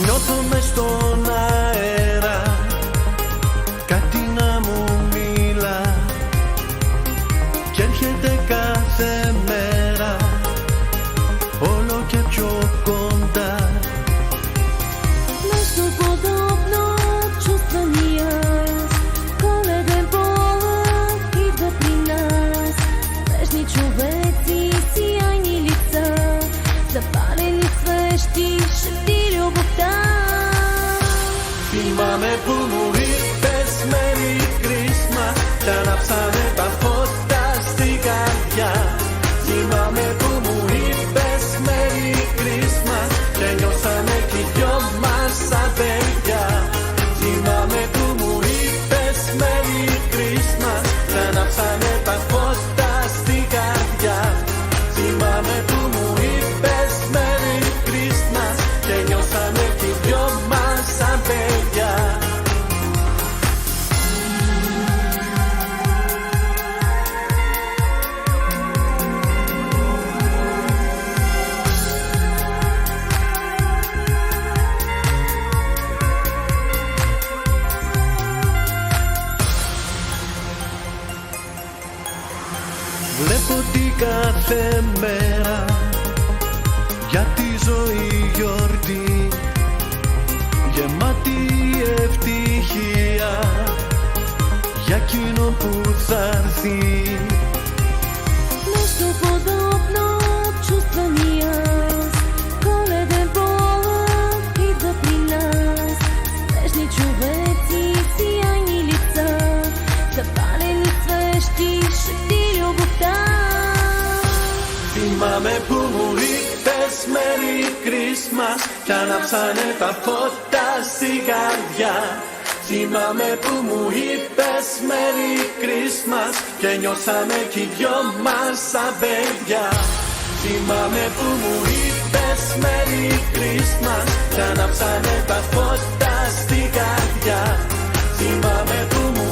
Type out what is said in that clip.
Νιώθω μες στον αέρα κάτι να μου μιλά κι έρχεται κάθε μέρα όλο και πιο κοντά. Нещо подобно чувства ни аз. Коледен полъх идва при нас. Нежни човеци, сияйни лица, запалени свещи, шепти любовта. Θυμάμαι που μου είπες Merry Christmas κι ανάψανε τα φώτα στην καρδιά. Θυμάμαι που μου είπες Merry Christmas και νιώσαμε κι οι δυο μας σαν παιδιά. Θυμάμαι που μου είπες Merry Christmas κι ανάψανε τα φώτα στην καρδιά. Θυμάμαι που μου είπες Merry Christmas και νιώσαμε κι οι δυο μας σαν παιδιά. Βλέπω την κάθε μέρα για τη ζωή γιορτή, γεμάτη ευτυχία για εκείνον που θα έρθει. Нещо подобно чувства ни аз. Коледен полъх идва при нас. Нежни човеци, сияйни лица, запалени свещи, шепти любовта. Θυμάμαι που μου είπες Merry Christmas κι ανάψανε τα φώτα στην καρδιά. Θυμάμαι που μου είπες Merry Christmas και νιώσαμε κι οι δυο μας σαν παιδιά. Θυμάμαι που μου είπες Merry Christmas κι ανάψανε τα φώτα στην καρδιά. Θυμάμαι που μου